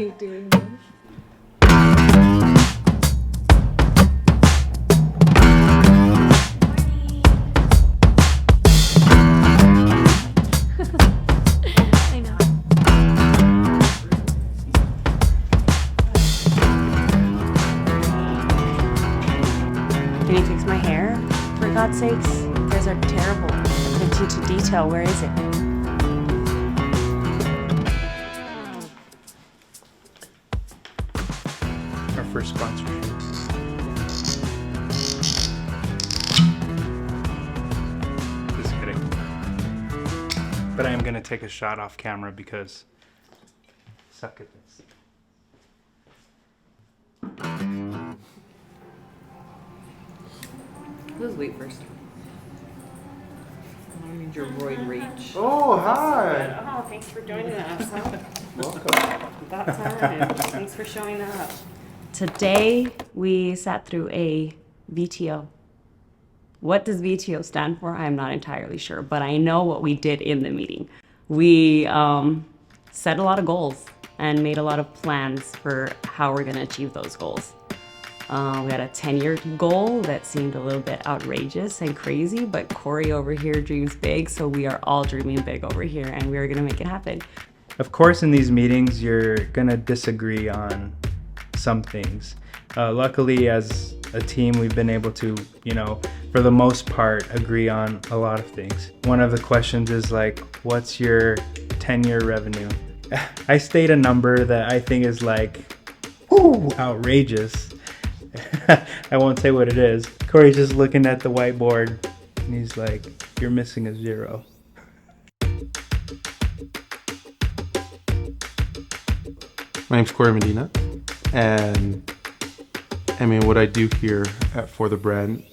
hate doing this. I know. Can you fix my hair? For God's sakes, you guys are terrible. Attention to detail, where is it? Our first sponsorship. Just kidding. But I am gonna take a shot off camera because suck at this. Let's wait first. I need your roid reach. Oh, hi! Oh, thanks for joining us. Welcome. About time. Thanks for showing up. Today, we sat through a VTO. What does VTO stand for? I'm not entirely sure, but I know what we did in the meeting. We set a lot of goals and made a lot of plans for how we're gonna achieve those goals. We had a 10-year goal that seemed a little bit outrageous and crazy, but Cory over here dreams big, so we are all dreaming big over here, and we are gonna make it happen. Of course, in these meetings, you're gonna disagree on some things. Luckily, as a team, we've been able to, for the most part, agree on a lot of things. One of the questions is like, what's your 10-year revenue? I state a number that I think is like, ooh, outrageous. I won't say what it is. Cory's just looking at the whiteboard and he's like, you're missing a 0. My name's Cory Medina, and what I do here at For The Brand,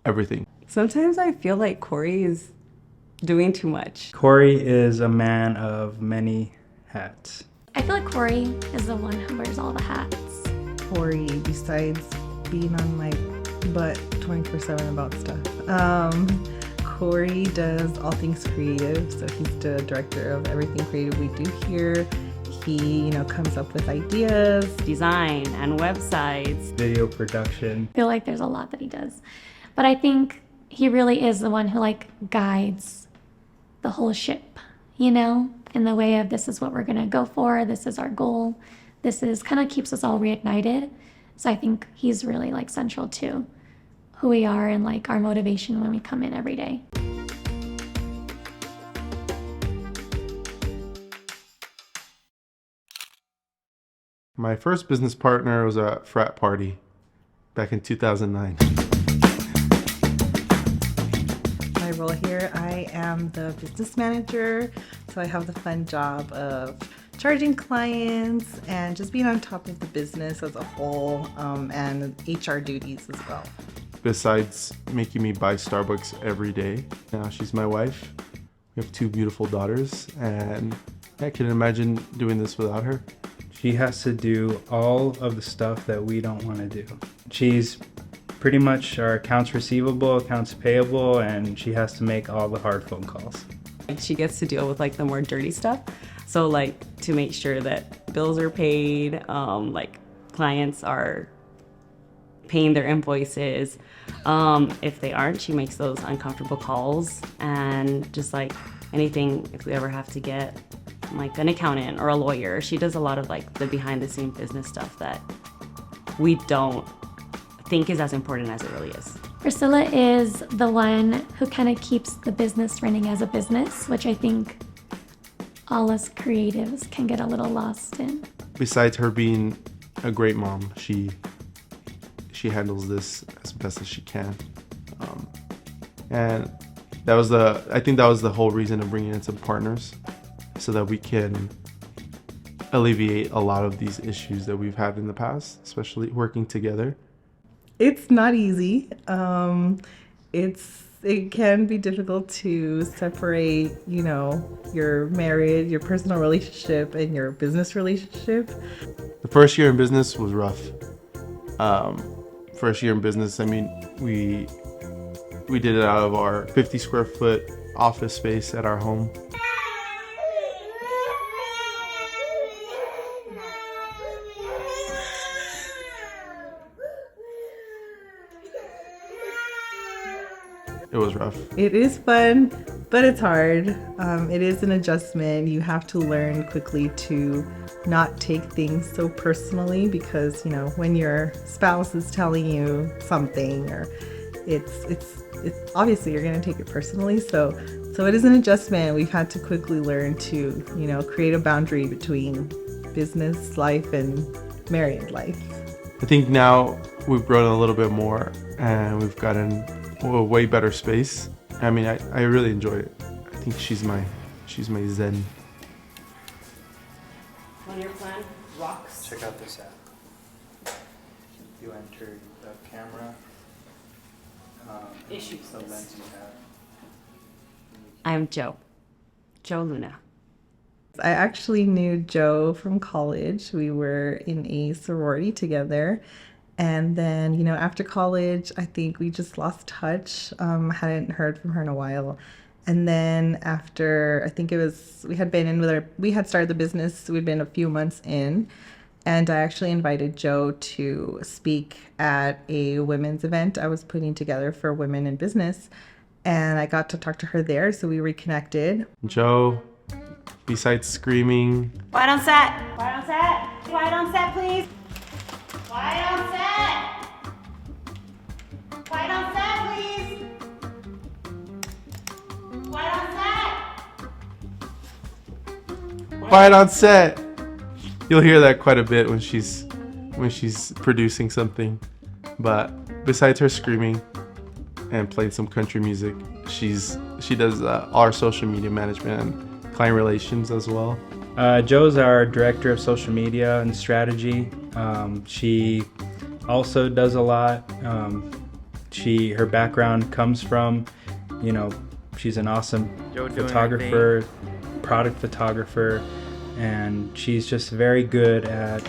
everything. Sometimes I feel like Cory is doing too much. Cory is a man of many hats. I feel like Cory is the one who wears all the hats. Cory, besides being on my butt 24/7 about stuff, Cory does all things creative, so he's the director of everything creative we do here. He, comes up with ideas, Design and websites. Video production. I feel like there's a lot that he does. But I think he really is the one who guides the whole ship, in the way of this is what we're gonna go for, this is our goal. This is kind of keeps us all reignited. So I think he's really central to who we are and our motivation when we come in every day. My first business partner was a frat party back in 2009. my role here. I am the business manager, so I have the fun job of charging clients and just being on top of the business as a whole, and HR duties as well. Besides making me buy Starbucks every day, now she's my wife. We have 2 beautiful daughters, and I couldn't imagine doing this without her. She has to do all of the stuff that we don't want to do. She's pretty much our accounts receivable, accounts payable, and she has to make all the hard phone calls. She gets to deal with the more dirty stuff. So to make sure that bills are paid, clients are paying their invoices. If they aren't, she makes those uncomfortable calls, and just anything, if we ever have to get an accountant or a lawyer, she does a lot of the behind the scene business stuff that we don't think is as important as it really is. Priscilla is the one who kind of keeps the business running as a business, which I think all us creatives can get a little lost in. Besides her being a great mom, she handles this as best as she can, and I think that was the whole reason of bringing in some partners, so that we can alleviate a lot of these issues that we've had in the past, especially working together. It's not easy. It can be difficult to separate, your marriage, your personal relationship, and your business relationship. The first year in business was rough. First year in business, we did it out of our 50 square foot office space at our home. it was rough. It is fun, but it's hard. It is an adjustment. You have to learn quickly to not take things so personally because, you know, when your spouse is telling you something or it's obviously you're going to take it personally. So it is an adjustment. We've had to quickly learn to, you know, create a boundary between business life and married life. I think now we've grown a little bit more and we've gotten a way better space. I mean, I really enjoy it. I think she's my zen. On your plan, rocks. Check out this app. You enter the camera, Issues. the lens you have. I'm Joe Luna. I actually knew Joe from college. We were in a sorority together. And then, you know, after college, I think we just lost touch. Hadn't heard from her in a while. And then after, I think it was, we had started the business. We'd been a few months in. And I actually invited Joe to speak at a women's event I was putting together for women in business. And I got to talk to her there. So we reconnected. Joe, besides screaming, Quiet on set. Quiet on set. Quiet on set, please. Quiet on set. Quiet on set, please. Quiet on set. quiet on set. You'll hear that quite a bit when she's producing something. But besides her screaming and playing some country music, she does our social media management and client relations as well. Joe's our director of social media and strategy. She also does a lot. Her background comes from, you know, she's an awesome photographer, product photographer, and she's just very good at,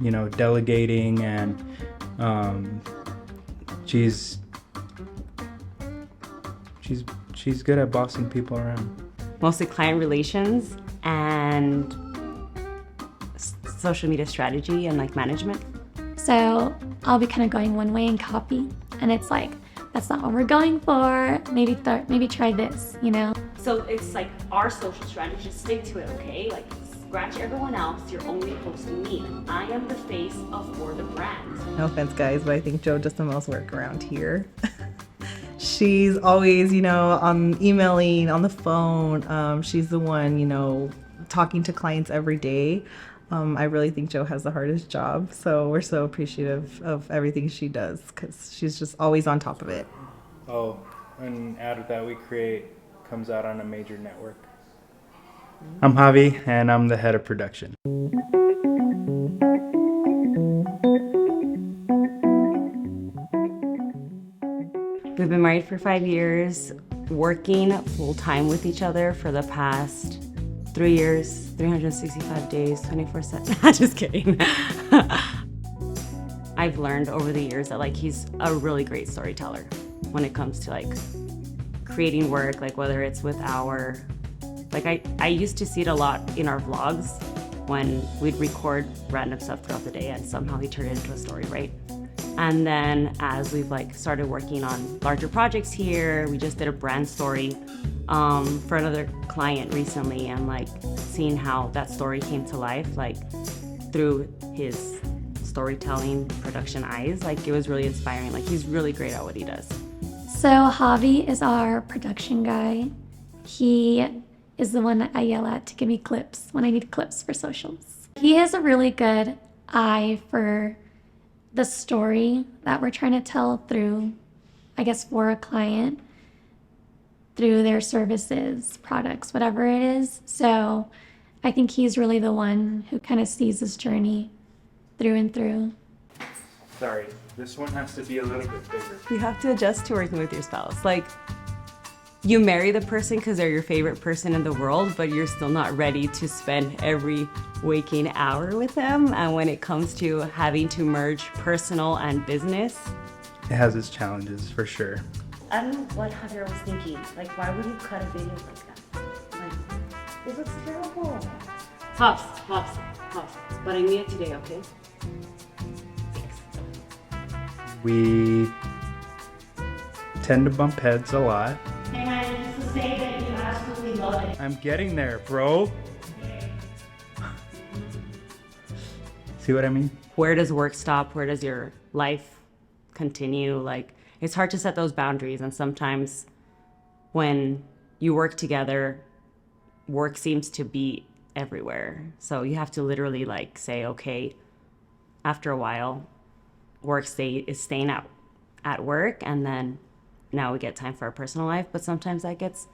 you know, delegating, and she's good at bossing people around. Mostly client relations and social media strategy and like management. So I'll be kind of going one way in copy, and it's like, that's not what we're going for. Maybe try this, you know? So it's like our social strategy, stick to it, okay? Like scratch everyone else, you're only posting me. I am the face of For the Brand. No offense, guys, but I think Joe does the most work around here. She's always, you know, on emailing, on the phone. She's the one, you know, talking to clients every day. I really think Joe has the hardest job. So we're so appreciative of everything she does because she's just always on top of it. Oh, and out of that comes out on a major network. I'm Javi, and I'm the head of production. We've been married for 5 years, working full-time with each other for the past 3 years, 365 days, 24/7. Just kidding. I've learned over the years that like he's a really great storyteller when it comes to like creating work, like whether it's with I used to see it a lot in our vlogs when we'd record random stuff throughout the day and somehow he turned it into a story, right? And then as we've like started working on larger projects here, we just did a brand story for another client recently, and like seeing how that story came to life, like through his storytelling production eyes, like it was really inspiring. Like he's really great at what he does. So Javi is our production guy. He is the one that I yell at to give me clips when I need clips for socials. He has a really good eye for the story that we're trying to tell through, I guess, for a client, through their services, products, whatever it is. So I think he's really the one who kind of sees this journey through and through. Sorry, this one has to be a little bit bigger. You have to adjust to working with your spouse. Like, you marry the person because they're your favorite person in the world, but you're still not ready to spend every waking hour with them. And when it comes to having to merge personal and business, It has its challenges, for sure. I don't know what Javier was thinking. Like, why would you cut a video like that? Like, this looks terrible. Pops. But I need it today, okay? We tend to bump heads a lot. And to say that you absolutely love it. I'm getting there, bro. See what I mean? Where does work stop? Where does your life continue? Like, it's hard to set those boundaries. And sometimes when you work together, work seems to be everywhere. So you have to literally like say, okay, after a while, work is staying at work, and then now we get time for our personal life. But sometimes that gets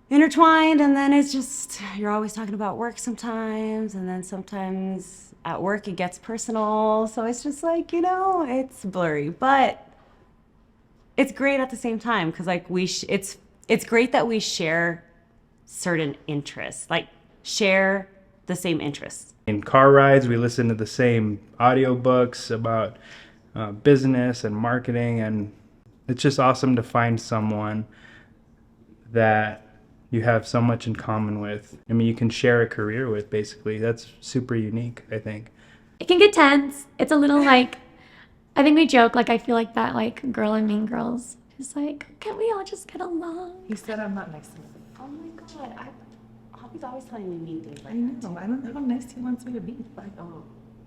intertwined, and then it's just, you're always talking about work sometimes, and then sometimes at work it gets personal. So it's just like, it's blurry, but it's great at the same time, because like it's great that we share certain interests, like share the same interests. In car rides, we listen to the same audiobooks about business and marketing, and it's just awesome to find someone that you have so much in common with. I mean, you can share a career with, basically. That's super unique, I think. It can get tense. It's a little like, I think we joke, like I feel like that like girl in Mean Girls. It's like, can we all just get along? He said I'm not nice to him. Oh my God, Javi's always telling me mean things I know. I don't know how nice he wants me to be. Like, oh,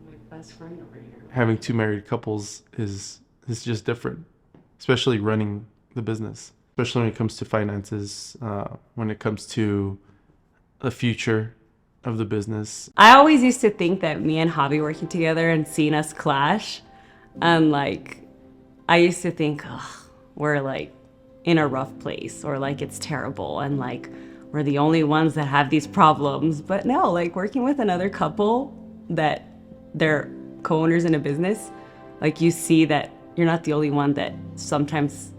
my best friend over here. Having two married couples is just different, especially running the business, especially when it comes to finances, when it comes to the future of the business. I always used to think that me and Javi working together and seeing us clash, and like, I used to think, we're like in a rough place, or like it's terrible, and like we're the only ones that have these problems. But no, like working with another couple that they're co-owners in a business, like you see that you're not the only one that sometimes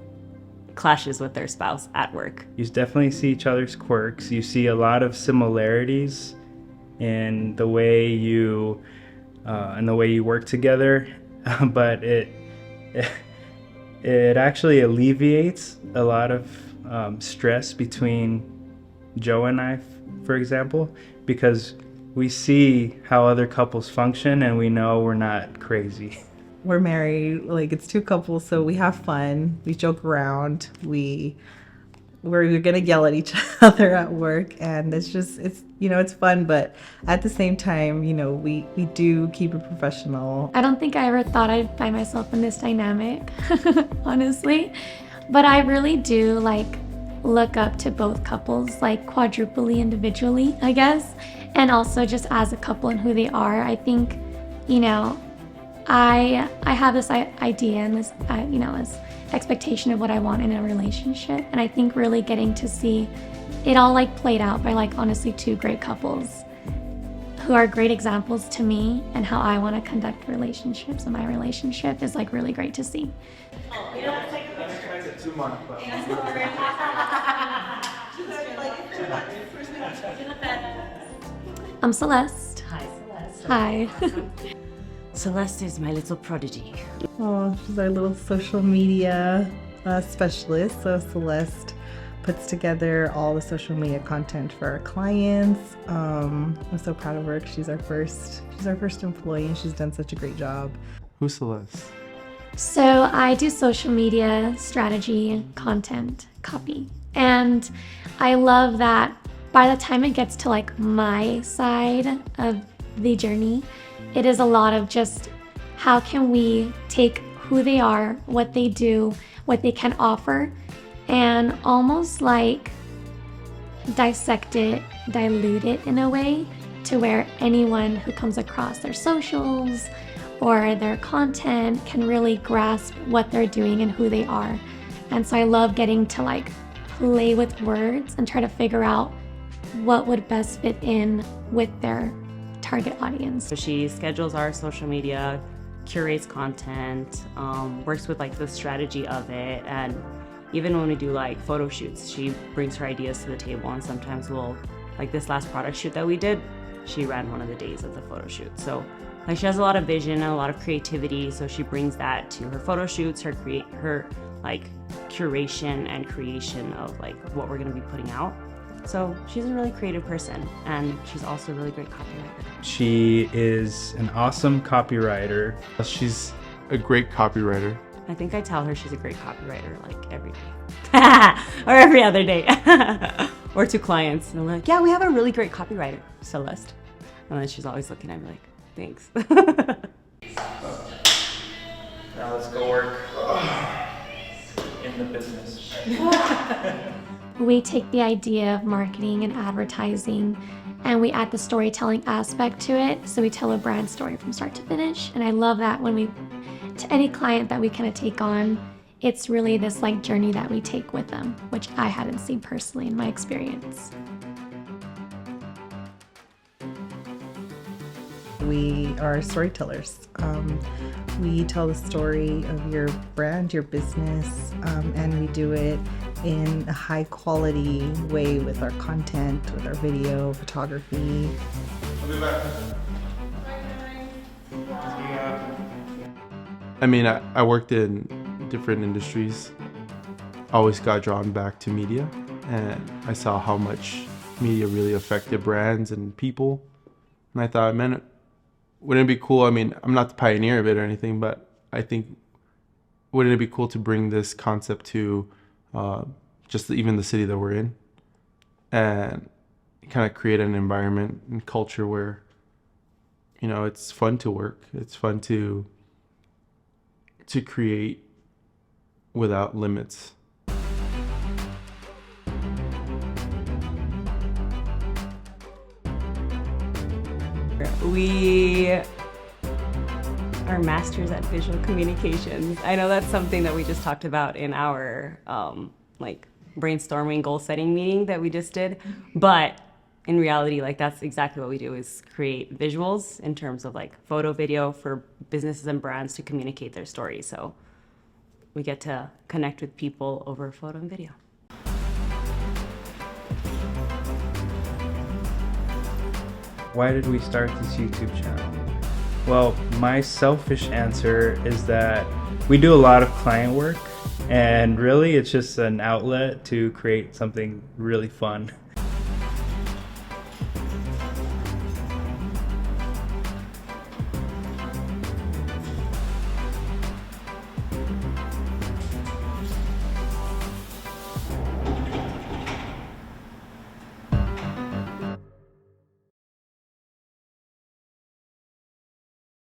clashes with their spouse at work. You definitely see each other's quirks. You see a lot of similarities in the way you work together, but it actually alleviates a lot of stress between Joe and I, for example, because we see how other couples function and we know we're not crazy. We're married, like it's two couples, so we have fun. We joke around. We're gonna yell at each other at work, and it's fun, but at the same time, we do keep it professional. I don't think I ever thought I'd find myself in this dynamic, honestly. But I really do like look up to both couples, like quadruply individually, I guess. And also just as a couple and who they are. I think, I have this idea and this, this expectation of what I want in a relationship. And I think really getting to see it all like played out by like honestly two great couples who are great examples to me and how I want to conduct relationships, and my relationship is like really great to see. I'm Celeste. Hi, Celeste. Hi. Celeste is my little prodigy. Oh, she's our little social media specialist. So Celeste puts together all the social media content for our clients. I'm so proud of her. She's our first employee, and she's done such a great job. Who's Celeste? So I do social media strategy, content, copy. And I love that by the time it gets to like my side of the journey, it is a lot of just how can we take who they are, what they do, what they can offer, and almost like dissect it, dilute it in a way to where anyone who comes across their socials or their content can really grasp what they're doing and who they are. And so I love getting to like play with words and try to figure out what would best fit in with their target audience. So she schedules our social media, curates content, works with like the strategy of it, and even when we do like photo shoots, she brings her ideas to the table, and sometimes like this last product shoot that we did, she ran one of the days of the photo shoot. So like she has a lot of vision and a lot of creativity, so she brings that to her photo shoots, her like curation and creation of like what we're gonna be putting out. So she's a really creative person, and she's also a really great copywriter. She is an awesome copywriter. She's a great copywriter. I think I tell her she's a great copywriter like every day or every other day or to clients. And I'm like, yeah, we have a really great copywriter, Celeste. And then she's always looking at me like, thanks. Now let's go work in the business. We take the idea of marketing and advertising and we add the storytelling aspect to it. So we tell a brand story from start to finish. And I love that when to any client that we kind of take on, it's really this like journey that we take with them, which I hadn't seen personally in my experience. We are storytellers. We tell the story of your brand, your business, and we do it in a high quality way with our content, with our video, photography. I'll be back. I mean, I worked in different industries. I always got drawn back to media, and I saw how much media really affected brands and people. And I thought, man, wouldn't it be cool? I mean, I'm not the pioneer of it or anything, but I think, wouldn't it be cool to bring this concept to just even the city that we're in and kind of create an environment and culture where, you know, it's fun to work. It's fun to create without limits. We are masters at visual communications. I know that's something that we just talked about in our like brainstorming goal setting meeting that we just did. But in reality, like that's exactly what we do, is create visuals in terms of like photo, video for businesses and brands to communicate their stories. So we get to connect with people over photo and video. Why did we start this YouTube channel? Well, my selfish answer is that we do a lot of client work, and really it's just an outlet to create something really fun.